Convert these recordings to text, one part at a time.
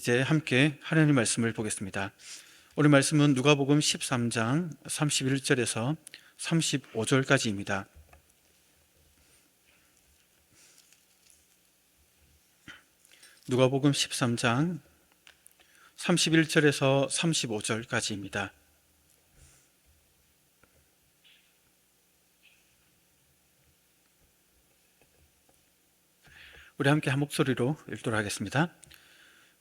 이제 함께 하나님 말씀을 보겠습니다. 오늘 말씀은 누가복음 13장 31절에서 35절까지입니다. 누가복음 13장 31절에서 35절까지입니다. 우리 함께 한 목소리로 읽도록 하겠습니다.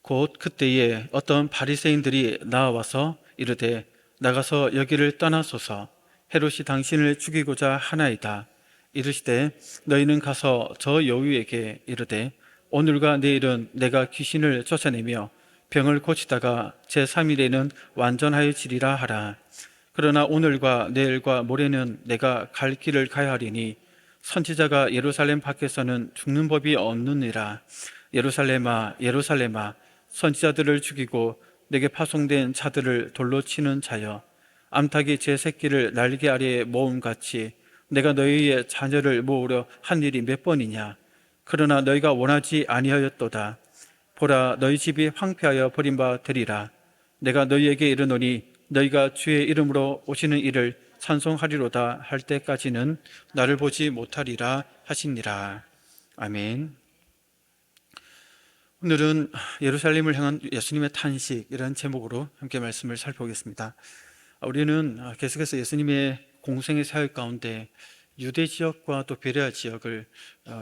곧 그때에 어떤 바리새인들이 나와서 이르되 나가서 여기를 떠나소서 헤롯이 당신을 죽이고자 하나이다. 이르시되 너희는 가서 저 여우에게 이르되 오늘과 내일은 내가 귀신을 쫓아내며 병을 고치다가 제3일에는 완전하여지리라 하라. 그러나 오늘과 내일과 모레는 내가 갈 길을 가야 하리니 선지자가 예루살렘 밖에서는 죽는 법이 없느니라. 예루살렘아 예루살렘아 선지자들을 죽이고 내게 파송된 자들을 돌로 치는 자여, 암탉이 제 새끼를 날개 아래에 모음같이 내가 너희의 자녀를 모으려 한 일이 몇 번이냐. 그러나 너희가 원하지 아니하였도다. 보라, 너희 집이 황폐하여 버림바 되리라. 내가 너희에게 이르노니 너희가 주의 이름으로 오시는 이를 찬송하리로다 할 때까지는 나를 보지 못하리라 하시니라. 아멘. 오늘은 예루살렘을 향한 예수님의 탄식이라는 제목으로 함께 말씀을 살펴보겠습니다. 우리는 계속해서 예수님의 공생의 사역 가운데 유대 지역과 또 베레아 지역을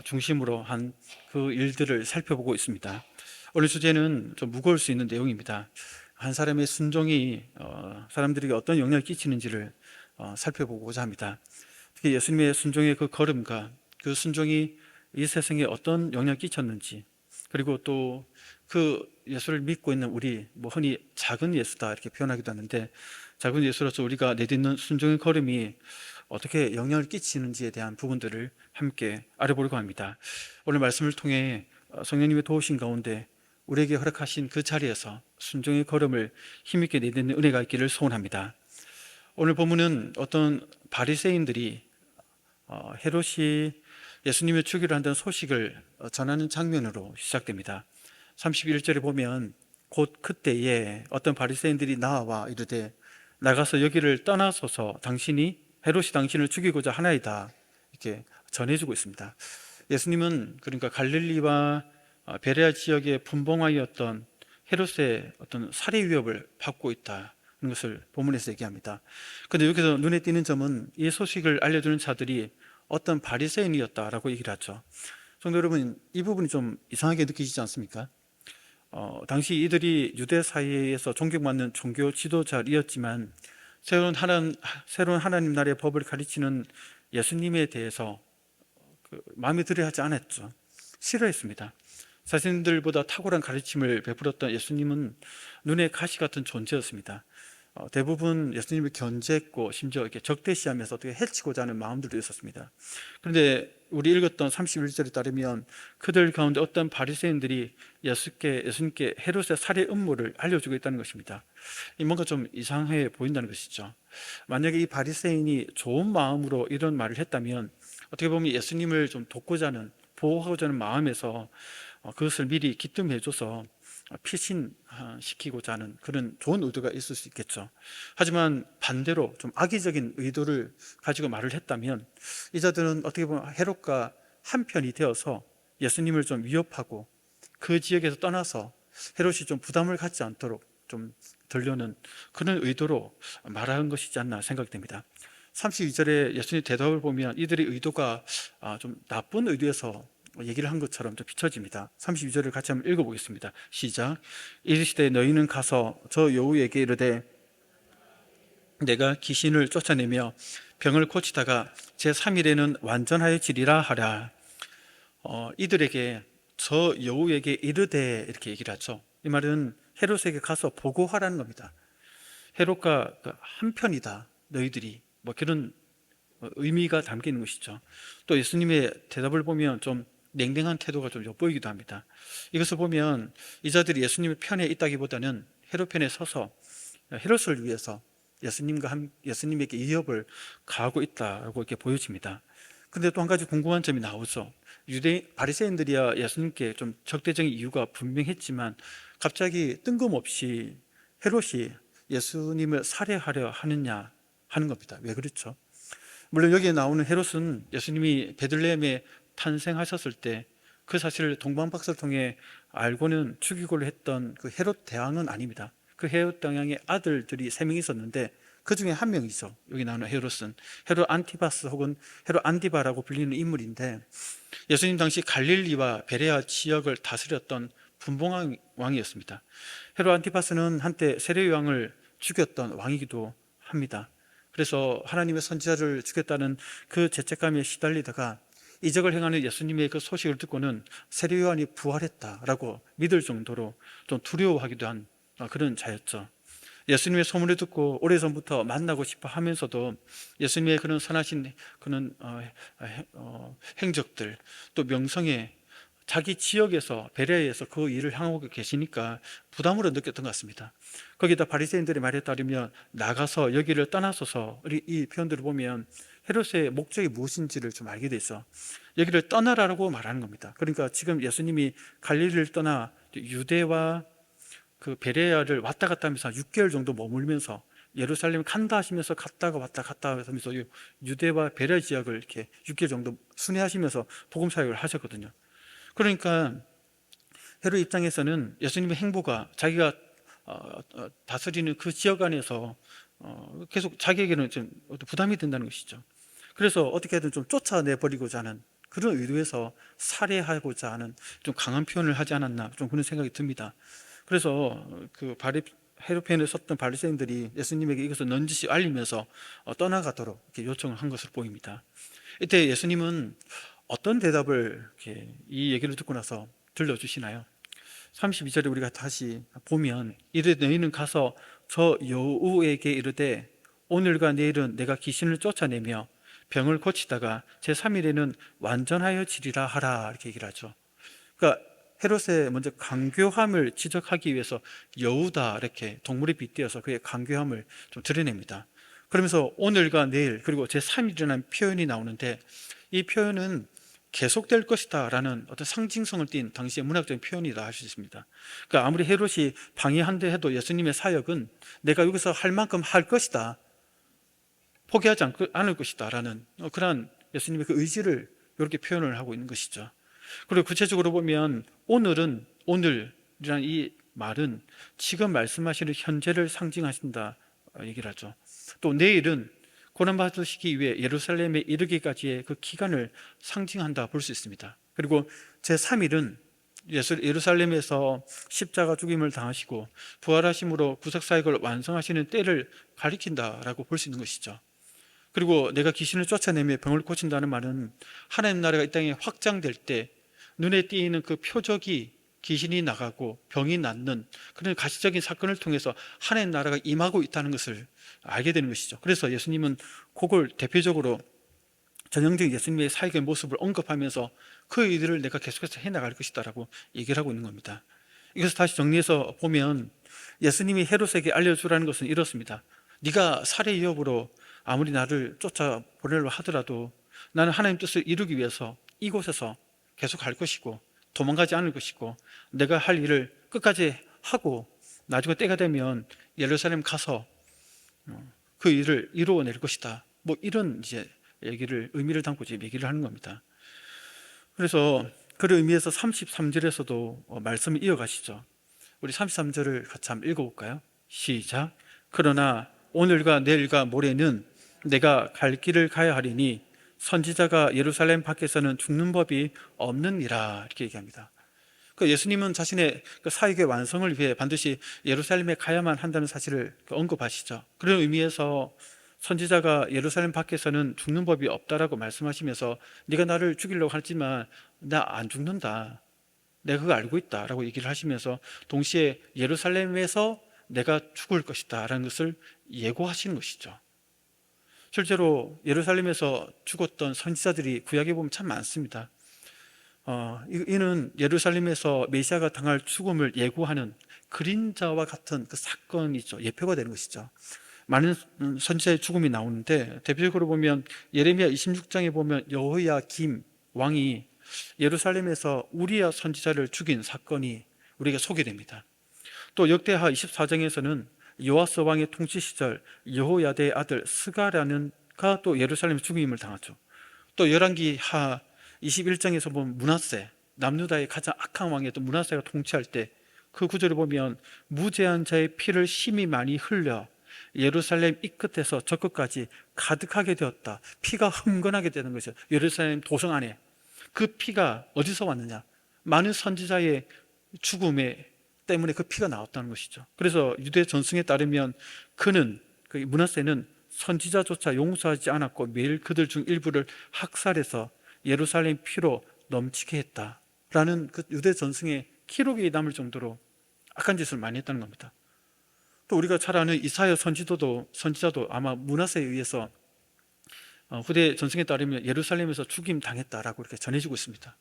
중심으로 한 그 일들을 살펴보고 있습니다. 오늘 주제는 좀 무거울 수 있는 내용입니다. 한 사람의 순종이 사람들에게 어떤 영향을 끼치는지를 살펴보고자 합니다. 특히 예수님의 순종의 그 걸음과 그 순종이 이 세상에 어떤 영향을 끼쳤는지, 그리고 또 그 예수를 믿고 있는 우리, 흔히 작은 예수다 이렇게 표현하기도 하는데, 작은 예수로서 우리가 내딛는 순종의 걸음이 어떻게 영향을 끼치는지에 대한 부분들을 함께 알아보려고 합니다. 오늘 말씀을 통해 성령님의 도우신 가운데 우리에게 허락하신 그 자리에서 순종의 걸음을 힘있게 내딛는 은혜가 있기를 소원합니다. 오늘 본문은 어떤 바리새인들이 헤롯이 예수님을 죽이려 한다는 소식을 전하는 장면으로 시작됩니다. 31절에 보면 곧 그때에 어떤 바리새인들이 나와 이르되 나가서 여기를 떠나소서 헤롯이 당신을 죽이고자 하나이다 이렇게 전해주고 있습니다. 예수님은 그러니까 갈릴리와 베레아 지역에 분봉하였던 헤롯의 어떤 살해 위협을 받고 있다는 것을 본문에서 얘기합니다. 그런데 여기서 눈에 띄는 점은 이 소식을 알려주는 자들이 어떤 바리새인이었다라고 얘기를 하죠. 성도 여러분, 이 부분이 좀 이상하게 느끼시지 않습니까? 당시 이들이 유대 사회에서 존경받는 종교 지도자이었지만 새로운 하나님 나라의 법을 가르치는 예수님에 대해서 마음에 들어 하지 않았죠. 싫어했습니다. 자신들보다 탁월한 가르침을 베풀었던 예수님은 눈에 가시 같은 존재였습니다. 대부분 예수님을 견제했고 심지어 이렇게 적대시하면서 어떻게 해치고자 하는 마음들도 있었습니다. 그런데 우리 읽었던 31절에 따르면 그들 가운데 어떤 바리새인들이 예수님께 헤롯의 살해 음모를 알려주고 있다는 것입니다. 뭔가 좀 이상해 보인다는 것이죠. 만약에 이 바리새인이 좋은 마음으로 이런 말을 했다면 어떻게 보면 예수님을 좀 돕고자 하는, 보호하고자 하는 마음에서 그것을 미리 기뜸해줘서 피신시키고자 하는 그런 좋은 의도가 있을 수 있겠죠. 하지만 반대로 좀 악의적인 의도를 가지고 말을 했다면 이 자들은 어떻게 보면 헤롯과 한편이 되어서 예수님을 좀 위협하고 그 지역에서 떠나서 헤롯이 좀 부담을 갖지 않도록 좀 들려는 그런 의도로 말한 것이지 않나 생각됩니다. 32절에 예수님 대답을 보면 이들의 의도가 좀 나쁜 의도에서 얘기를 한 것처럼 좀 비춰집니다. 32절을 같이 한번 읽어보겠습니다. 시작. 이르시되 너희는 가서 저 여우에게 이르되 내가 귀신을 쫓아내며 병을 고치다가 제3일에는 완전하여지리라 하라. 이들에게 저 여우에게 이르되 이렇게 얘기를 하죠. 이 말은 헤롯에게 가서 보고하라는 겁니다. 헤롯과 한편이다 너희들이, 그런 의미가 담겨 있는 것이죠. 또 예수님의 대답을 보면 좀 냉랭한 태도가 좀 엿보이기도 합니다. 이것을 보면 이 자들이 예수님의 편에 있다기보다는 헤롯 편에 서서 헤롯을 위해서 예수님에게 위협을 가하고 있다고 이렇게 보여집니다. 그런데 또 한 가지 궁금한 점이 나오죠. 바리새인들이야 예수님께 좀 적대적인 이유가 분명했지만 갑자기 뜬금없이 헤롯이 예수님을 살해하려 하느냐 하는 겁니다. 왜 그렇죠? 물론 여기에 나오는 헤롯은 예수님이 베들레헴에 탄생하셨을 때 그 사실을 동방박사를 통해 알고는 죽이고를 했던 그 헤롯 대왕은 아닙니다. 그 헤롯 대왕의 아들들이 3명 있었는데 그 중에 한 명이죠. 여기 나오는 헤롯은 헤롯 안티바스 혹은 헤롯 안디바라고 불리는 인물인데, 예수님 당시 갈릴리와 베레아 지역을 다스렸던 분봉왕 왕이었습니다. 헤롯 안티바스는 한때 세례 요한을 죽였던 왕이기도 합니다. 그래서 하나님의 선지자를 죽였다는 그 죄책감에 시달리다가 이적을 행하는 예수님의 그 소식을 듣고는 세례 요한이 부활했다라고 믿을 정도로 좀 두려워하기도 한 그런 자였죠. 예수님의 소문을 듣고 오래전부터 만나고 싶어 하면서도 예수님의 그런 선하신 그런 행적들, 또 명성에 자기 지역에서 베레아에서 그 일을 향하고 계시니까 부담으로 느꼈던 것 같습니다. 거기다 바리새인들의 말에 따르면 나가서 여기를 떠나소서, 이 표현들을 보면 헤롯의 목적이 무엇인지를 좀 알게 돼서 여기를 떠나라고 말하는 겁니다. 그러니까 지금 예수님이 갈릴리를 떠나 유대와 그 베레아를 왔다 갔다 하면서 6개월 정도 머물면서 예루살렘 간다 하시면서 갔다가 왔다 갔다 하면서 유대와 베레아 지역을 이렇게 6개월 정도 순회하시면서 복음 사역을 하셨거든요. 그러니까 헤롯 입장에서는 예수님의 행보가 자기가 다스리는 그 지역 안에서 계속 자기에게는 좀 부담이 된다는 것이죠. 그래서 어떻게든 좀 쫓아내버리고자 하는 그런 의도에서 살해하고자 하는 좀 강한 표현을 하지 않았나, 좀 그런 생각이 듭니다. 그래서 그 헤롯 편에 섰던 바리새인들이 예수님에게 이것을 넌지시 알리면서 떠나가도록 이렇게 요청을 한 것으로 보입니다. 이때 예수님은 어떤 대답을 이렇게 이 얘기를 듣고 나서 들려주시나요? 32절에 우리가 다시 보면, 이르되 너희는 가서 저 여우에게 이르되 오늘과 내일은 내가 귀신을 쫓아내며 병을 고치다가 제3일에는 완전하여지리라 하라, 이렇게 얘기를 하죠. 그러니까 헤롯의 먼저 강교함을 지적하기 위해서 여우다 이렇게 동물에 빗대어서 그의 강교함을 좀 드러냅니다. 그러면서 오늘과 내일 그리고 제3일이라는 표현이 나오는데, 이 표현은 계속될 것이다 라는 어떤 상징성을 띤 당시의 문학적인 표현이라 할 수 있습니다. 그러니까 아무리 헤롯이 방해한다 해도 예수님의 사역은 내가 여기서 할 만큼 할 것이다, 포기하지 않을 것이다 라는 그러한 예수님의 그 의지를 이렇게 표현을 하고 있는 것이죠. 그리고 구체적으로 보면 오늘이라는 이 말은 지금 말씀하시는 현재를 상징하신다 얘기를 하죠. 또 내일은 고난받으시기 위해 예루살렘에 이르기까지의 그 기간을 상징한다 볼 수 있습니다. 그리고 제3일은 예루살렘에서 십자가 죽임을 당하시고 부활하심으로 구속사역을 완성하시는 때를 가리킨다라고 볼 수 있는 것이죠. 그리고 내가 귀신을 쫓아내며 병을 고친다는 말은 하나님 나라가 이 땅에 확장될 때 눈에 띄는 그 표적이 귀신이 나가고 병이 낫는 그런 가시적인 사건을 통해서 하나님 나라가 임하고 있다는 것을 알게 되는 것이죠. 그래서 예수님은 그걸 대표적으로 전형적인 예수님의 사역의 모습을 언급하면서 그 일들을 내가 계속해서 해나갈 것이다 라고 얘기를 하고 있는 겁니다. 이것을 다시 정리해서 보면 예수님이 헤롯에게 알려주라는 것은 이렇습니다. 네가 살해 위협으로 아무리 나를 쫓아보내려 하더라도 나는 하나님 뜻을 이루기 위해서 이곳에서 계속 할 것이고 도망가지 않을 것이고 내가 할 일을 끝까지 하고 나중에 때가 되면 예루살렘 가서 그 일을 이루어낼 것이다, 뭐 이런 이제 의미를 담고 이제 얘기를 하는 겁니다. 그래서 그런 의미에서 33절에서도 말씀을 이어가시죠. 우리 33절을 같이 한번 읽어볼까요? 시작. 그러나 오늘과 내일과 모레는 내가 갈 길을 가야 하리니 선지자가 예루살렘 밖에서는 죽는 법이 없느니라, 이렇게 얘기합니다. 예수님은 자신의 사역의 완성을 위해 반드시 예루살렘에 가야만 한다는 사실을 언급하시죠. 그런 의미에서 선지자가 예루살렘 밖에서는 죽는 법이 없다라고 말씀하시면서 네가 나를 죽이려고 하지만 나 안 죽는다, 내가 그거 알고 있다 라고 얘기를 하시면서 동시에 예루살렘에서 내가 죽을 것이다 라는 것을 예고하시는 것이죠. 실제로 예루살렘에서 죽었던 선지자들이 구약에 보면 참 많습니다. 이는 예루살렘에서 메시아가 당할 죽음을 예고하는 그림자와 같은 그 사건이죠. 예표가 되는 것이죠. 많은 선지자의 죽음이 나오는데 대표적으로 보면 예레미야 26장에 보면 여호야김 왕이 예루살렘에서 우리야 선지자를 죽인 사건이 우리에게 소개됩니다. 또 역대하 24장에서는 요아스 왕의 통치 시절 여호야다의 아들 스가랴는가 또 예루살렘에 죽임을 당하죠. 또 열왕기하 21장에서 보면 므낫세, 남유다의 가장 악한 왕이었던 므낫세가 통치할 때 그 구절을 보면 무죄한 자의 피를 심히 많이 흘려 예루살렘 이 끝에서 저 끝까지 가득하게 되었다. 피가 흥건하게 되는 것이죠. 예루살렘 도성 안에. 그 피가 어디서 왔느냐? 많은 선지자의 죽음에 때문에 그 피가 나왔다는 것이죠. 그래서 유대 전승에 따르면 그는, 그 므낫세는 선지자조차 용서하지 않았고 매일 그들 중 일부를 학살해서 예루살렘 피로 넘치게 했다라는 그 유대 전승의 기록이 남을 정도로 악한 짓을 많이 했다는 겁니다. 또 우리가 잘 아는 이사야 선지자도 아마 므낫세에 의해서 후대 전승에 따르면 예루살렘에서 죽임 당했다라고 이렇게 전해지고 있습니다.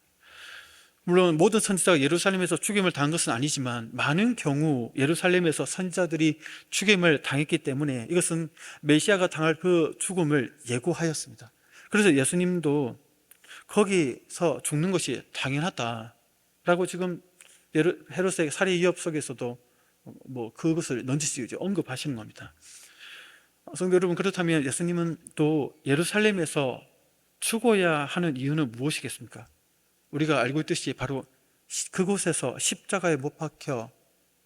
물론 모든 선지자가 예루살렘에서 죽임을 당한 것은 아니지만 많은 경우 예루살렘에서 선지자들이 죽임을 당했기 때문에 이것은 메시아가 당할 그 죽음을 예고하였습니다. 그래서 예수님도 거기서 죽는 것이 당연하다라고 지금 헤롯의 살해 위협 속에서도 그것을 넌지시 언급하시는 겁니다. 성도 여러분, 그렇다면 예수님은 또 예루살렘에서 죽어야 하는 이유는 무엇이겠습니까? 우리가 알고 있듯이 바로 그곳에서 십자가에 못 박혀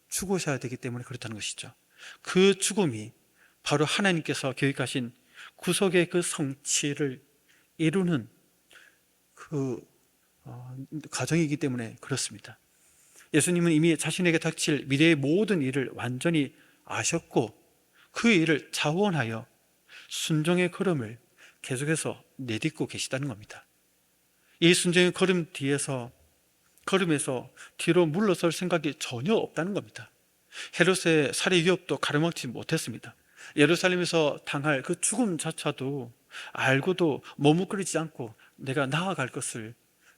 죽으셔야 되기 때문에 그렇다는 것이죠. 그 죽음이 바로 하나님께서 계획하신 구속의 그 성취를 이루는 그 과정이기 때문에 그렇습니다. 예수님은 이미 자신에게 닥칠 미래의 모든 일을 완전히 아셨고 그 일을 자원하여 순종의 걸음을 계속해서 내딛고 계시다는 겁니다. 이 순종의 걸음에서 뒤로 물러설 생각이 전혀 없다는 겁니다. 헤롯의 살해 위협도 가려먹지 못했습니다. 예루살렘에서 당할 그 죽음 자체도 알고도 머뭇거리지 않고 내가 나아갈 것을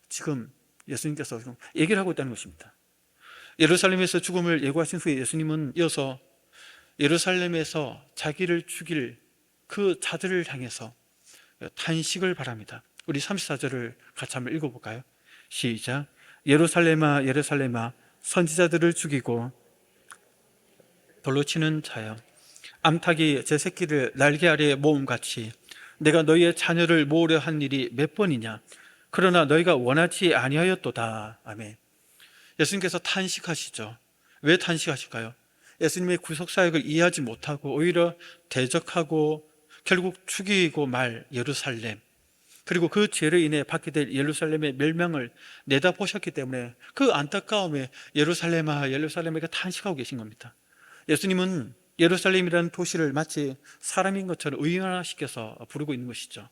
지금 예수님께서 얘기를 하고 있다는 것입니다. 예루살렘에서 죽음을 예고하신 후에 예수님은 이어서 예루살렘에서 자기를 죽일 그 자들을 향해서 탄식을 바랍니다. 우리 34절을 같이 한번 읽어볼까요? 시작. 예루살렘아 예루살렘아 선지자들을 죽이고 돌로 치는 자여, 암탉이 제 새끼를 날개 아래에 모음같이 내가 너희의 자녀를 모으려 한 일이 몇 번이냐? 그러나 너희가 원하지 아니하였도다. 아멘. 예수님께서 탄식하시죠. 왜 탄식하실까요? 예수님의 구속사역을 이해하지 못하고 오히려 대적하고 결국 죽이고 말 예루살렘, 그리고 그 죄로 인해 받게 될 예루살렘의 멸망을 내다보셨기 때문에 그 안타까움에 예루살렘아 예루살렘에게 탄식하고 계신 겁니다. 예수님은 예루살렘이라는 도시를 마치 사람인 것처럼 의인화시켜서 부르고 있는 것이죠.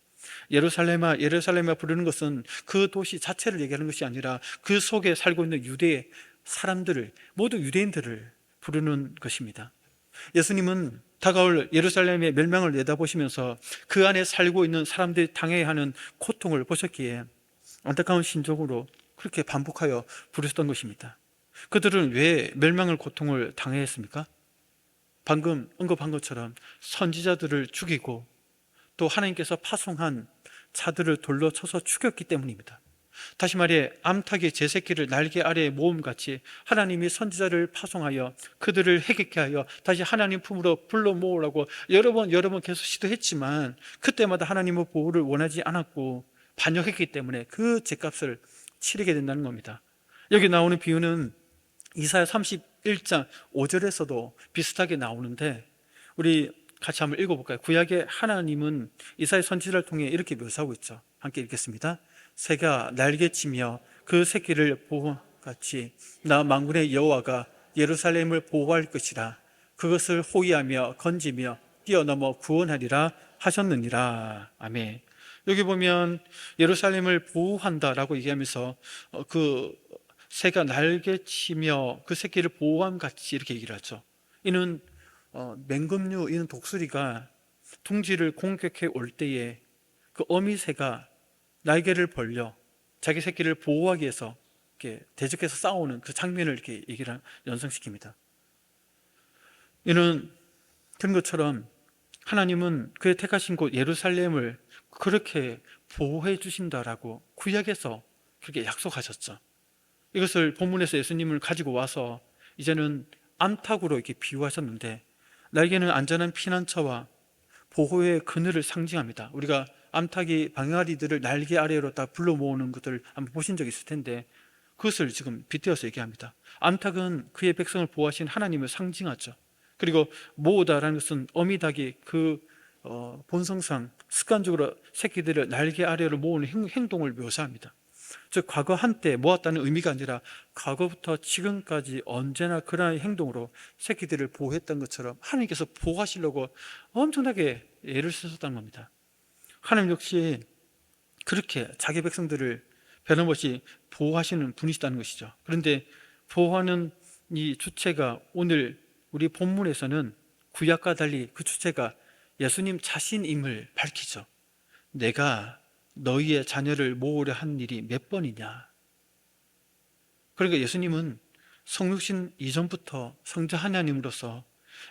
예루살렘아 예루살렘아 부르는 것은 그 도시 자체를 얘기하는 것이 아니라 그 속에 살고 있는 유대 사람들을, 모두 유대인들을 부르는 것입니다. 예수님은 다가올 예루살렘의 멸망을 내다보시면서 그 안에 살고 있는 사람들이 당해야 하는 고통을 보셨기에 안타까운 심정으로 그렇게 반복하여 부르셨던 것입니다. 그들은 왜 멸망을 고통을 당해야 했습니까? 방금 언급한 것처럼 선지자들을 죽이고 또 하나님께서 파송한 자들을 돌로 쳐서 죽였기 때문입니다. 다시 말해 암탉이 제 새끼를 날개 아래에 모음같이 하나님이 선지자를 파송하여 그들을 해결케 하여 다시 하나님 품으로 불러 모으라고 여러 번 계속 시도했지만 그때마다 하나님의 보호를 원하지 않았고 반역했기 때문에 그 죄값을 치르게 된다는 겁니다. 여기 나오는 비유는 이사야 31장 5절에서도 비슷하게 나오는데 우리 같이 한번 읽어볼까요? 구약의 하나님은 이사야 선지자를 통해 이렇게 묘사하고 있죠. 함께 읽겠습니다. 새가 날개치며 그 새끼를 보호같이 나 만군의 여호와가 예루살렘을 보호할 것이라. 그것을 호위하며 건지며 뛰어넘어 구원하리라 하셨느니라. 아멘. 여기 보면 예루살렘을 보호한다라고 얘기하면서 그 새가 날개치며 그 새끼를 보호함 같이 이렇게 얘기를 하죠. 이는 맹금류, 이는 독수리가 둥지를 공격해 올 때에 그 어미새가 날개를 벌려 자기 새끼를 보호하기 위해서 이렇게 대적해서 싸우는 그 장면을 이렇게 얘기를 연상시킵니다. 이는 그런 것처럼 하나님은 그의 택하신 곳 예루살렘을 그렇게 보호해 주신다라고 구약에서 그렇게 약속하셨죠. 이것을 본문에서 예수님을 가지고 와서 이제는 암탉으로 이렇게 비유하셨는데 날개는 안전한 피난처와 보호의 그늘을 상징합니다. 우리가 암탉이 방아리들을 날개 아래로 딱 불러 모으는 것들 한번 보신 적 있을 텐데 그것을 지금 빗대어서 얘기합니다. 암탉은 그의 백성을 보호하신 하나님을 상징하죠. 그리고 모으다라는 것은 어미닭이 그 본성상 습관적으로 새끼들을 날개 아래로 모으는 행동을 묘사합니다. 즉 과거 한때 모았다는 의미가 아니라 과거부터 지금까지 언제나 그러한 행동으로 새끼들을 보호했던 것처럼 하나님께서 보호하시려고 엄청나게 애를 쓰셨다는 겁니다. 하나님 역시 그렇게 자기 백성들을 변함없이 보호하시는 분이시다는 것이죠. 그런데 보호하는 이 주체가 오늘 우리 본문에서는 구약과 달리 그 주체가 예수님 자신임을 밝히죠. 내가 너희의 자녀를 모으려 한 일이 몇 번이냐. 그러니까 예수님은 성육신 이전부터 성자 하나님으로서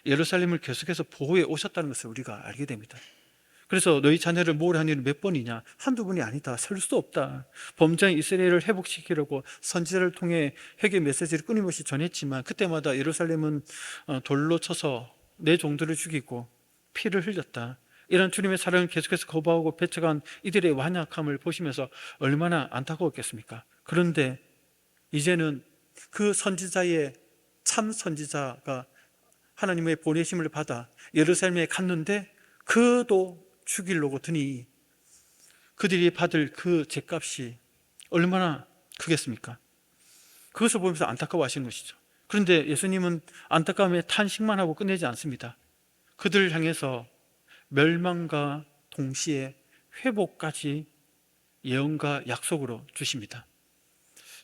예루살렘을 계속해서 보호해 오셨다는 것을 우리가 알게 됩니다. 그래서 너희 자녀를 모으려 한 일은 몇 번이냐? 한두 번이 아니다. 셀 수 없다. 범죄한 이스라엘을 회복시키려고 선지자를 통해 회개 메시지를 끊임없이 전했지만 그때마다 예루살렘은 돌로 쳐서 내 종들을 죽이고 피를 흘렸다. 이런 주님의 사랑을 계속해서 거부하고 배척한 이들의 완약함을 보시면서 얼마나 안타까웠겠습니까? 그런데 이제는 그 선지자의 참 선지자가 하나님의 보내심을 받아 예루살렘에 갔는데 그도 죽이려고 드니 그들이 받을 그 죗값이 얼마나 크겠습니까? 그것을 보면서 안타까워 하시는 것이죠. 그런데 예수님은 안타까움에 탄식만 하고 끝내지 않습니다. 그들을 향해서 멸망과 동시에 회복까지 예언과 약속으로 주십니다.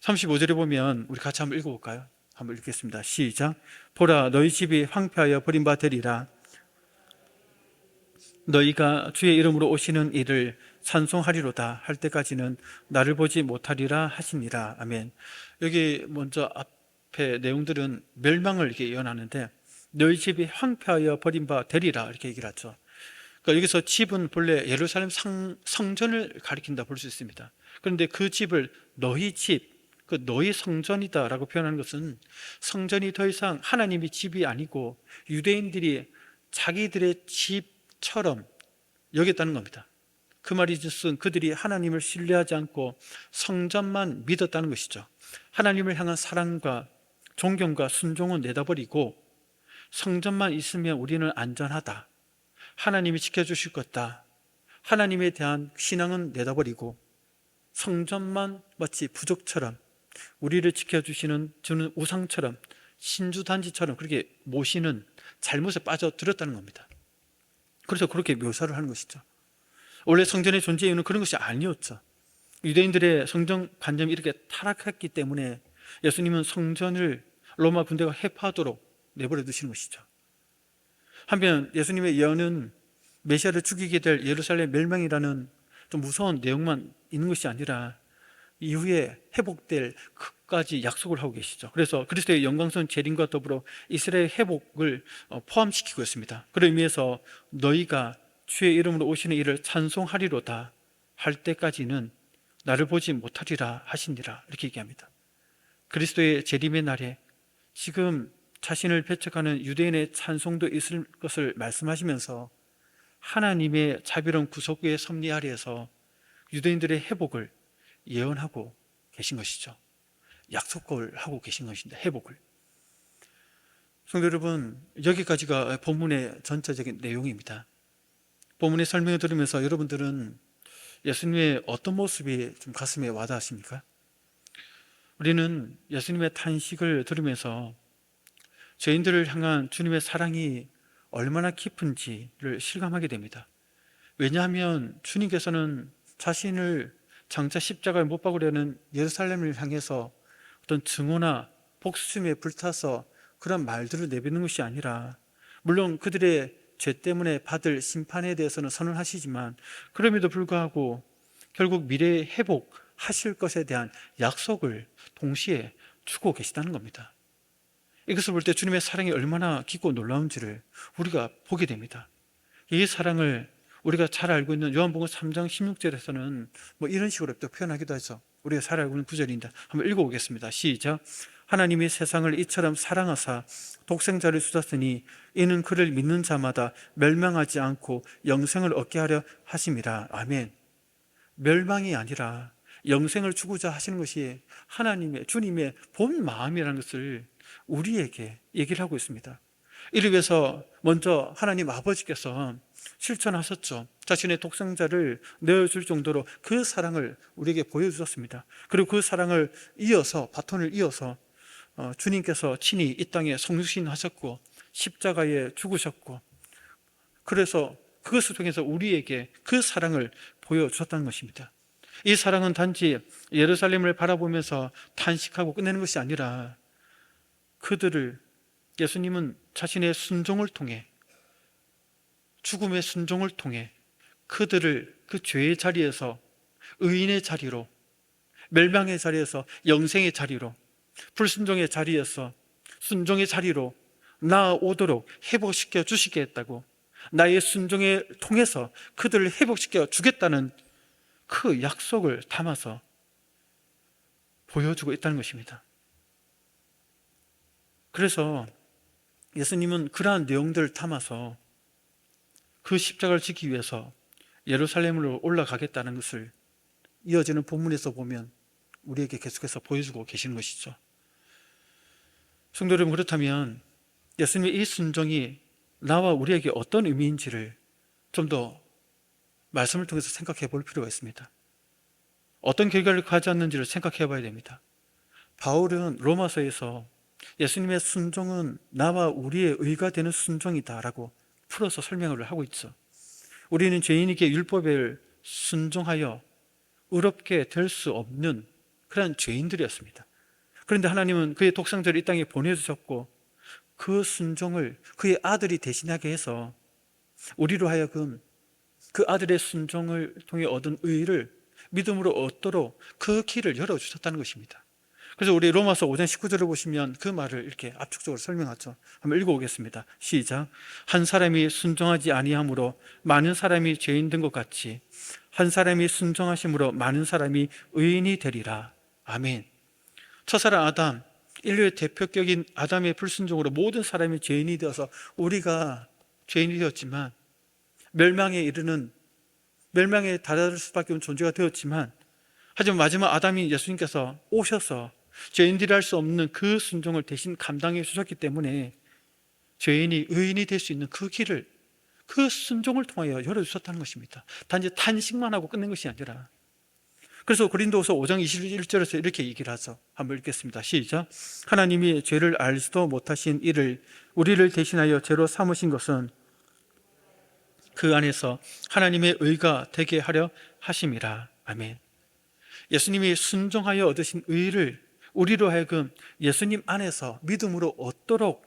35절에 보면 우리 같이 한번 읽어볼까요? 한번 읽겠습니다. 시작. 보라, 너희 집이 황폐하여 버림바 되리라. 너희가 주의 이름으로 오시는 이를 찬송하리로다 할 때까지는 나를 보지 못하리라 하시니라. 아멘. 여기 먼저 앞에 내용들은 멸망을 이렇게 예언하는데 너희 집이 황폐하여 버림바 되리라 이렇게 얘기를 하죠. 그러니까 여기서 집은 본래 예루살렘 성전을 가리킨다 볼 수 있습니다. 그런데 그 집을 너희 집, 그 너희 성전이다라고 표현하는 것은 성전이 더 이상 하나님의 집이 아니고 유대인들이 자기들의 집처럼 여겼다는 겁니다. 그 말이 뜻은 그들이 하나님을 신뢰하지 않고 성전만 믿었다는 것이죠. 하나님을 향한 사랑과 존경과 순종은 내다버리고 성전만 있으면 우리는 안전하다, 하나님이 지켜주실 것다, 하나님에 대한 신앙은 내다버리고 성전만 마치 부족처럼 우리를 지켜주시는 주는 우상처럼 신주단지처럼 그렇게 모시는 잘못에 빠져들었다는 겁니다. 그래서 그렇게 묘사를 하는 것이죠. 원래 성전의 존재 이유는 그런 것이 아니었죠. 유대인들의 성전 관념이 이렇게 타락했기 때문에 예수님은 성전을 로마 군대가 해파하도록 내버려 두시는 것이죠. 한편 예수님의 예언은 메시아를 죽이게 될 예루살렘 멸망이라는 좀 무서운 내용만 있는 것이 아니라 이후에 회복될 끝까지 약속을 하고 계시죠. 그래서 그리스도의 영광스러운 재림과 더불어 이스라엘 회복을 포함시키고 있습니다. 그런 의미에서 너희가 주의 이름으로 오시는 이를 찬송하리로다 할 때까지는 나를 보지 못하리라 하시니라 이렇게 얘기합니다. 그리스도의 재림의 날에 지금 자신을 배척하는 유대인의 찬송도 있을 것을 말씀하시면서 하나님의 자비로운 구속의 섭리 아래에서 유대인들의 회복을 예언하고 계신 것이죠. 약속을 하고 계신 것입니다. 회복을. 성도 여러분, 여기까지가 본문의 전체적인 내용입니다. 본문의 설명을 들으면서 여러분들은 예수님의 어떤 모습이 좀 가슴에 와닿으십니까? 우리는 예수님의 탄식을 들으면서 죄인들을 향한 주님의 사랑이 얼마나 깊은지를 실감하게 됩니다. 왜냐하면 주님께서는 자신을 장차 십자가에 못 박으려는 예루살렘을 향해서 어떤 증오나 복수심에 불타서 그런 말들을 내뱉는 것이 아니라, 물론 그들의 죄 때문에 받을 심판에 대해서는 선언하시지만 그럼에도 불구하고 결국 미래에 회복하실 것에 대한 약속을 동시에 주고 계시다는 겁니다. 이것을 볼 때 주님의 사랑이 얼마나 깊고 놀라운지를 우리가 보게 됩니다. 이 사랑을 우리가 잘 알고 있는 요한복음 3장 16절에서는 뭐 이런 식으로 또 표현하기도 하죠. 우리가 잘 알고 있는 구절입니다. 한번 읽어보겠습니다. 시작. 하나님이 세상을 이처럼 사랑하사 독생자를 주셨으니 이는 그를 믿는 자마다 멸망하지 않고 영생을 얻게 하려 하심이라. 아멘. 멸망이 아니라 영생을 주고자 하시는 것이 하나님의, 주님의 본 마음이라는 것을 우리에게 얘기를 하고 있습니다. 이를 위해서 먼저 하나님 아버지께서 실천하셨죠. 자신의 독생자를 내어줄 정도로 그 사랑을 우리에게 보여주셨습니다. 그리고 그 사랑을 이어서, 바톤을 이어서 주님께서 친히 이 땅에 성육신하셨고 십자가에 죽으셨고, 그래서 그것을 통해서 우리에게 그 사랑을 보여주셨다는 것입니다. 이 사랑은 단지 예루살렘을 바라보면서 탄식하고 끝내는 것이 아니라 예수님은 자신의 순종을 통해, 죽음의 순종을 통해 그들을 그 죄의 자리에서 의인의 자리로, 멸망의 자리에서 영생의 자리로, 불순종의 자리에서 순종의 자리로 나아오도록 회복시켜 주시겠다고, 나의 순종에 통해서 그들을 회복시켜 주겠다는 그 약속을 담아서 보여주고 있다는 것입니다. 그래서 예수님은 그러한 내용들을 담아서 그 십자가를 지키기 위해서 예루살렘으로 올라가겠다는 것을 이어지는 본문에서 보면 우리에게 계속해서 보여주고 계시는 것이죠. 성도 여러분, 그렇다면 예수님의 이 순종이 나와 우리에게 어떤 의미인지를 좀 더 말씀을 통해서 생각해 볼 필요가 있습니다. 어떤 결과를 가져왔는지를 생각해 봐야 됩니다. 바울은 로마서에서 예수님의 순종은 나와 우리의 의가 되는 순종이다라고 풀어서 설명을 하고 있죠. 우리는 죄인에게 율법을 순종하여 의롭게 될 수 없는 그런 죄인들이었습니다. 그런데 하나님은 그의 독생자를 이 땅에 보내주셨고 그 순종을 그의 아들이 대신하게 해서 우리로 하여금 그 아들의 순종을 통해 얻은 의를 믿음으로 얻도록 그 길을 열어주셨다는 것입니다. 그래서 우리 로마서 5장 19절을 보시면 그 말을 이렇게 압축적으로 설명하죠. 한번 읽어보겠습니다. 시작. 한 사람이 순종하지 아니함으로 많은 사람이 죄인 된 것 같이 한 사람이 순종하심으로 많은 사람이 의인이 되리라. 아멘. 첫사람 아담, 인류의 대표격인 아담의 불순종으로 모든 사람이 죄인이 되어서 우리가 죄인이 되었지만, 멸망에 다다를 수밖에 없는 존재가 되었지만, 하지만 마지막 아담인 예수님께서 오셔서 죄인들이 할 수 없는 그 순종을 대신 감당해 주셨기 때문에 죄인이 의인이 될 수 있는 그 길을, 그 순종을 통하여 열어주셨다는 것입니다. 단지 탄식만 하고 끝낸 것이 아니라. 그래서 고린도후서 5장 21절에서 이렇게 얘기를 하죠. 한번 읽겠습니다. 시작. 하나님이 죄를 알지도 못하신 이를 우리를 대신하여 죄로 삼으신 것은 그 안에서 하나님의 의가 되게 하려 하심이라. 아멘. 예수님이 순종하여 얻으신 의를 우리로 하여금 예수님 안에서 믿음으로 얻도록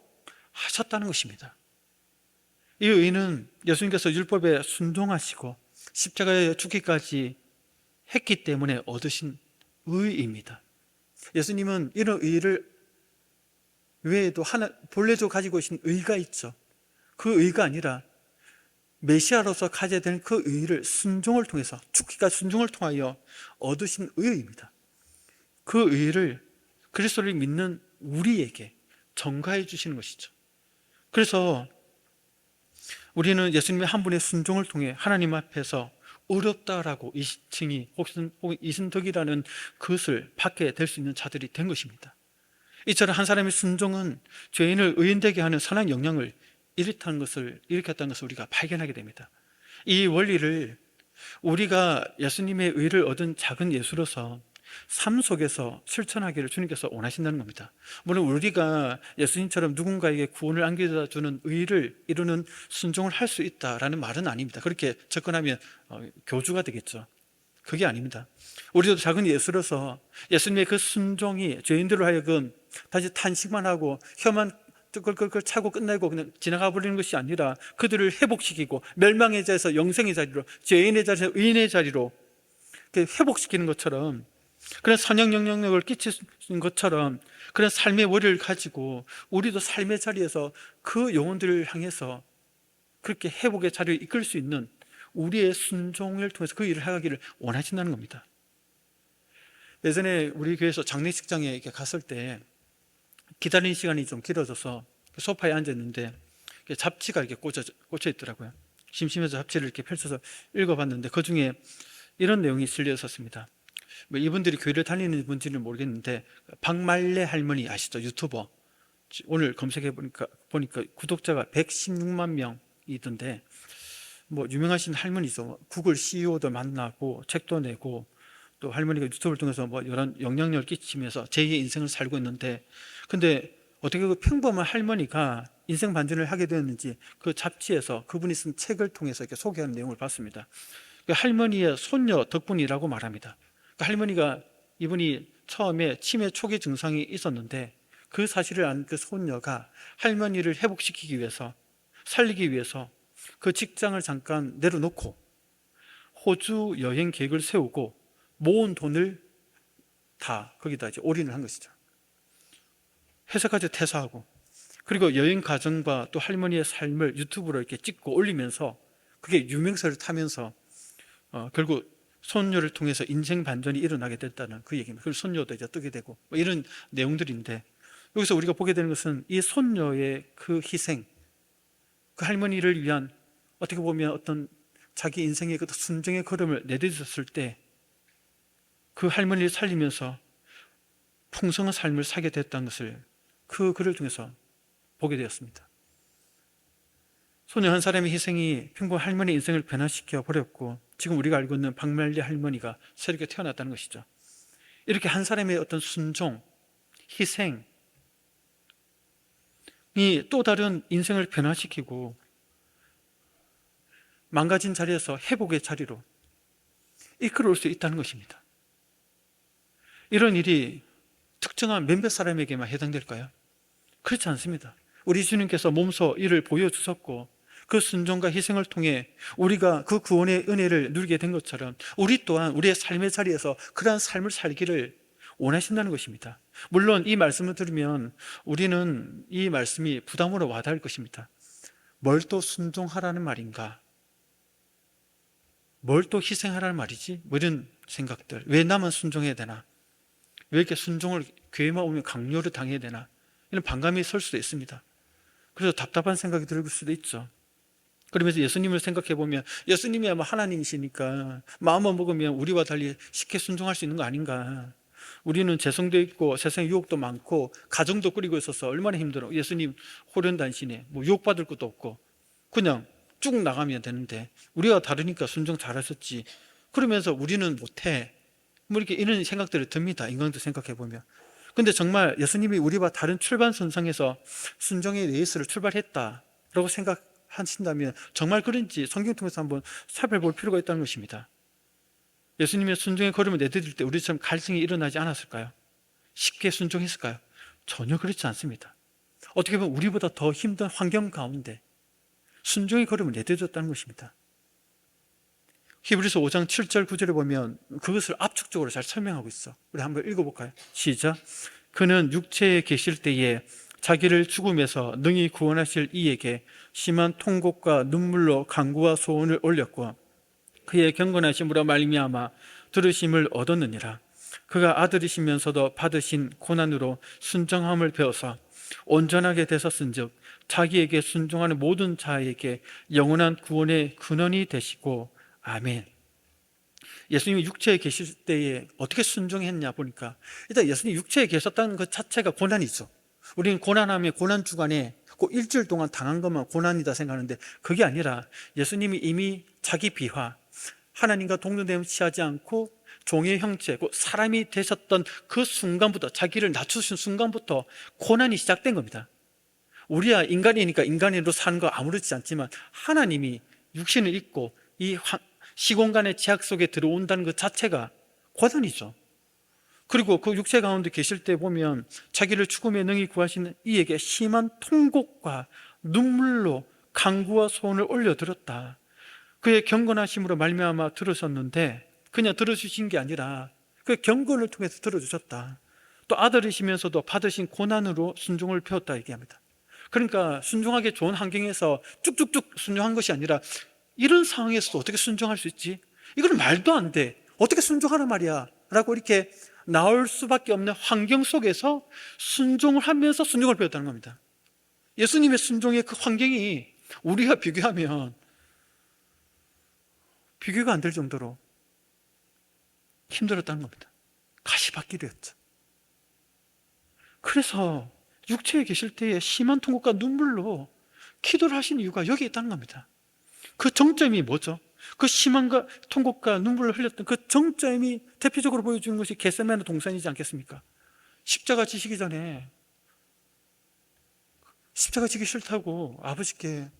하셨다는 것입니다. 이 의는 예수님께서 율법에 순종하시고 십자가에 죽기까지 했기 때문에 얻으신 의입니다. 예수님은 이런 의를 외에도 본래적으로 가지고 계신 의가 있죠. 그 의가 아니라 메시아로서 가져야 되는 그 의를 순종을 통해서, 죽기까지 순종을 통하여 얻으신 의입니다. 그 의를 그리스도를 믿는 우리에게 전가해 주시는 것이죠. 그래서 우리는 예수님의 한 분의 순종을 통해 하나님 앞에서 의롭다라고 이칭이 혹은 이승덕이라는 그것을 받게 될 수 있는 자들이 된 것입니다. 이처럼 한 사람의 순종은 죄인을 의인되게 하는 선한 영향을 일으켰다는 것을 우리가 발견하게 됩니다. 이 원리를 우리가 예수님의 의를 얻은 작은 예수로서 삶 속에서 실천하기를 주님께서 원하신다는 겁니다. 물론 우리가 예수님처럼 누군가에게 구원을 안겨다 주는 의를 이루는 순종을 할 수 있다라는 말은 아닙니다. 그렇게 접근하면 교주가 되겠죠. 그게 아닙니다. 우리도 작은 예수로서 예수님의 그 순종이 죄인들로 하여금 다시 탄식만 하고 혀만 끌끌끌 차고 끝내고 그냥 지나가 버리는 것이 아니라 그들을 회복시키고 멸망의 자리에서 영생의 자리로, 죄인의 자리에서 의인의 자리로 회복시키는 것처럼, 그런 선형 영향력을 끼치는 것처럼 그런 삶의 원리를 가지고 우리도 삶의 자리에서 그 영혼들을 향해서 그렇게 회복의 자리를 이끌 수 있는 우리의 순종을 통해서 그 일을 하기를 원하신다는 겁니다. 예전에 우리 교회에서 장례식장에 이렇게 갔을 때 기다리는 시간이 좀 길어져서 소파에 앉았는데 잡지가 이렇게 꽂혀 있더라고요. 심심해서 잡지를 이렇게 펼쳐서 읽어봤는데 그 중에 이런 내용이 실려 있었습니다. 뭐 이분들이 교회를 다니는 분인지는 모르겠는데, 박말래 할머니 아시죠? 유튜버. 오늘 검색해 보니까 구독자가 116만 명이던데, 뭐 유명하신 할머니죠. 구글 CEO도 만나고 책도 내고, 또 할머니가 유튜브를 통해서 뭐 이런 영향력을 끼치면서 제2의 인생을 살고 있는데, 근데 어떻게 그 평범한 할머니가 인생 반전을 하게 되었는지 그 잡지에서 그분이 쓴 책을 통해서 이렇게 소개하는 내용을 봤습니다. 그 할머니의 손녀 덕분이라고 말합니다. 그 할머니가, 이분이 처음에 치매 초기 증상이 있었는데 그 사실을 안 그 손녀가 할머니를 회복시키기 위해서, 살리기 위해서 그 직장을 잠깐 내려놓고 호주 여행 계획을 세우고 모은 돈을 다 거기다 이제 올인을 한 것이죠. 회사까지 퇴사하고, 그리고 여행 과정과 또 할머니의 삶을 유튜브로 이렇게 찍고 올리면서 그게 유명세를 타면서 결국 손녀를 통해서 인생 반전이 일어나게 됐다는 그 얘기입니다. 그리고 손녀도 이제 뜨게 되고 뭐 이런 내용들인데, 여기서 우리가 보게 되는 것은 이 손녀의 그 희생, 그 할머니를 위한 어떻게 보면 어떤 자기 인생의 그 순종의 걸음을 내딛었을 때 그 할머니를 살리면서 풍성한 삶을 살게 됐다는 것을 그 글을 통해서 보게 되었습니다. 소녀 한 사람의 희생이 평범한 할머니의 인생을 변화시켜 버렸고, 지금 우리가 알고 있는 박말리 할머니가 새롭게 태어났다는 것이죠. 이렇게 한 사람의 어떤 순종, 희생이 또 다른 인생을 변화시키고 망가진 자리에서 회복의 자리로 이끌어올 수 있다는 것입니다. 이런 일이 특정한 몇몇 사람에게만 해당될까요? 그렇지 않습니다. 우리 주님께서 몸소 이를 보여주셨고 그 순종과 희생을 통해 우리가 그 구원의 은혜를 누리게 된 것처럼 우리 또한 우리의 삶의 자리에서 그러한 삶을 살기를 원하신다는 것입니다. 물론 이 말씀을 들으면 우리는 이 말씀이 부담으로 와닿을 것입니다. 뭘 또 순종하라는 말인가? 뭘 또 희생하라는 말이지? 뭐 이런 생각들. 왜 나만 순종해야 되나? 왜 이렇게 순종을 교회만 오면 강요를 당해야 되나? 이런 반감이 설 수도 있습니다. 그래서 답답한 생각이 들 수도 있죠. 그러면서 예수님을 생각해 보면 예수님이 아마 하나님이시니까 마음만 먹으면 우리와 달리 쉽게 순종할 수 있는 거 아닌가? 우리는 재성도 있고 세상에 유혹도 많고 가정도 꾸리고 있어서 얼마나 힘들어. 예수님 호련단신에 뭐 유혹받을 것도 없고 그냥 쭉 나가면 되는데 우리가 다르니까 순종 잘하셨지. 그러면서 우리는 못해. 뭐 이렇게 이런 생각들이 듭니다. 인간도 생각해 보면. 근데 정말 예수님이 우리와 다른 출발선상에서 순종의 레이스를 출발했다라고 생각하신다면 정말 그런지 성경 통해서 한번 살펴볼 필요가 있다는 것입니다. 예수님의 순종의 걸음을 내디딜 때 우리처럼 갈등이 일어나지 않았을까요? 쉽게 순종했을까요? 전혀 그렇지 않습니다. 어떻게 보면 우리보다 더 힘든 환경 가운데 순종의 걸음을 내디뎠다는 것입니다. 히브리서 5장 7절 9절에 보면 그것을 압축적으로 잘 설명하고 있어. 우리 한번 읽어볼까요? 시작. 그는 육체에 계실 때에 자기를 죽음에서 능히 구원하실 이에게 심한 통곡과 눈물로 간구와 소원을 올렸고 그의 경건하심으로 말미암아 들으심을 얻었느니라. 그가 아들이시면서도 받으신 고난으로 순정함을 배워서 온전하게 되셨은즉 자기에게 순종하는 모든 자에게 영원한 구원의 근원이 되시고 아멘. 예수님이 육체에 계실 때에 어떻게 순종했냐 보니까 일단 예수님이 육체에 계셨다는 것 자체가 고난이죠. 우리는 고난하면 고난 주간에 꼭 일주일 동안 당한 것만 고난이다 생각하는데 그게 아니라 예수님이 이미 자기 비화, 하나님과 동등됨을 취하지 않고 종의 형체, 곧 사람이 되셨던 그 순간부터, 자기를 낮추신 순간부터 고난이 시작된 겁니다. 우리야 인간이니까 인간으로 사는 거 아무렇지 않지만 하나님이 육신을 입고 이 시공간의 제약 속에 들어온다는 것 자체가 고난이죠. 그리고 그 육체 가운데 계실 때 보면 자기를 죽음에 능히 구하시는 이에게 심한 통곡과 눈물로 간구와 소원을 올려드렸다. 그의 경건하심으로 말미암아 들으셨는데 그냥 들어주신 게 아니라 그 경건을 통해서 들어주셨다. 또 아들이시면서도 받으신 고난으로 순종을 배웠다 얘기합니다. 그러니까 순종하기 좋은 환경에서 쭉쭉쭉 순종한 것이 아니라 이런 상황에서도 어떻게 순종할 수 있지? 이건 말도 안 돼. 어떻게 순종하란 말이야? 라고 이렇게 나올 수밖에 없는 환경 속에서 순종을 하면서 순종을 배웠다는 겁니다. 예수님의 순종의 그 환경이 우리가 비교하면 비교가 안 될 정도로 힘들었다는 겁니다. 가시밭길이었죠. 그래서 육체에 계실 때에 심한 통곡과 눈물로 기도를 하신 이유가 여기에 있다는 겁니다. 그 정점이 뭐죠? 그 심한 통곡과 눈물을 흘렸던 그 정점이 대표적으로 보여주는 것이 겟세마네 동산이지 않겠습니까? 십자가 지시기 전에 십자가 지기 싫다고 아버지께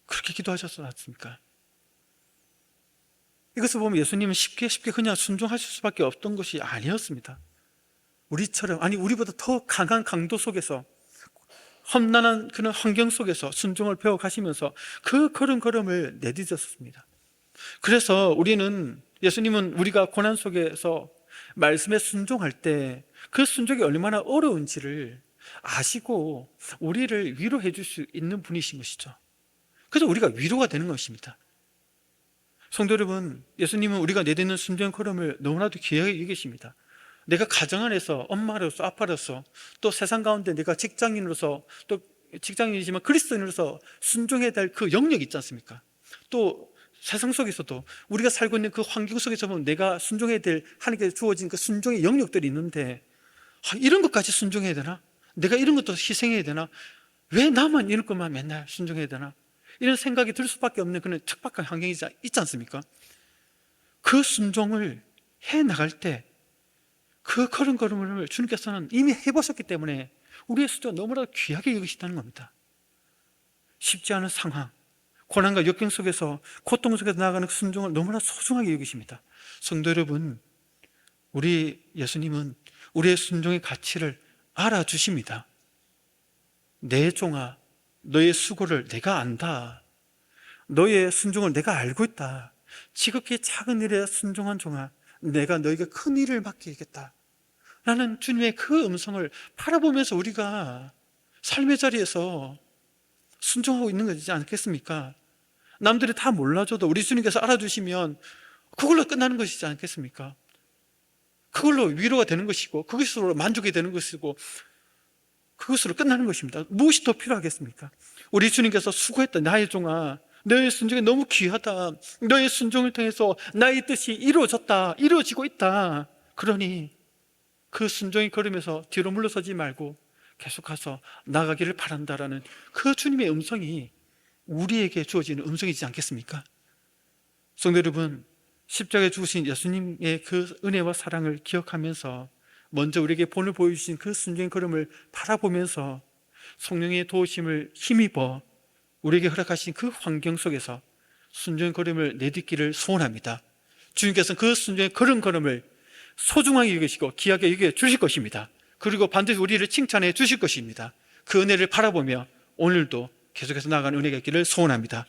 그렇게 기도하셨지 않습니까? 이것을 보면 예수님은 쉽게 그냥 순종하실 수밖에 없던 것이 아니었습니다. 우리처럼, 아니 우리보다 더 강한 강도 속에서, 험난한 그런 환경 속에서 순종을 배워가시면서 그 걸음걸음을 내딛었습니다. 그래서 우리는, 예수님은 우리가 고난 속에서 말씀에 순종할 때 그 순종이 얼마나 어려운지를 아시고 우리를 위로해 줄 수 있는 분이신 것이죠. 그래서 우리가 위로가 되는 것입니다. 성도 여러분, 예수님은 우리가 내딛는 순종의 걸음을 너무나도 귀하게 여기십니다. 내가 가정 안에서 엄마로서, 아빠로서, 또 세상 가운데 내가 직장인으로서, 또 직장인이지만 그리스도인으로서 순종해야 될 그 영역이 있지 않습니까? 또 세상 속에서도 우리가 살고 있는 그 환경 속에서 보면 내가 순종해야 될 하나님께 주어진 그 순종의 영역들이 있는데, 이런 것까지 순종해야 되나? 내가 이런 것도 희생해야 되나? 왜 나만 이런 것만 맨날 순종해야 되나? 이런 생각이 들 수밖에 없는 그런 척박한 환경이 있지 않습니까? 그 순종을 해 나갈 때 그 걸음걸음을 주님께서는 이미 해보셨기 때문에 우리의 수도가 너무나도 귀하게 여기시다는 겁니다. 쉽지 않은 상황, 고난과 역경 속에서, 고통 속에서 나아가는 순종을 너무나 소중하게 여기십니다. 성도 여러분, 우리 예수님은 우리의 순종의 가치를 알아주십니다. 내 종아, 너의 수고를 내가 안다. 너의 순종을 내가 알고 있다. 지극히 작은 일에 순종한 종아, 내가 너에게 큰 일을 맡기겠다. 라는 주님의 그 음성을 바라보면서 우리가 삶의 자리에서 순종하고 있는 것이지 않겠습니까? 남들이 다 몰라줘도 우리 주님께서 알아주시면 그걸로 끝나는 것이지 않겠습니까? 그걸로 위로가 되는 것이고, 그것으로 만족이 되는 것이고, 그것으로 끝나는 것입니다. 무엇이 더 필요하겠습니까? 우리 주님께서 수고했다. 나의 종아, 너의 순종이 너무 귀하다. 너의 순종을 통해서 나의 뜻이 이루어졌다. 이루어지고 있다. 그러니 그 순종의 걸음에서 뒤로 물러서지 말고 계속 가서 나가기를 바란다라는 그 주님의 음성이 우리에게 주어지는 음성이지 않겠습니까? 성도 여러분, 십자가에 죽으신 예수님의 그 은혜와 사랑을 기억하면서 먼저 우리에게 본을 보여주신 그 순종의 걸음을 바라보면서 성령의 도우심을 힘입어 우리에게 허락하신 그 환경 속에서 순종의 걸음을 내딛기를 소원합니다. 주님께서는 그 순종의 걸음을 소중하게 여기시고 귀하게 여겨 주실 것입니다. 그리고 반드시 우리를 칭찬해 주실 것입니다. 그 은혜를 바라보며 오늘도 계속해서 나아가는 은혜가 있기를 소원합니다.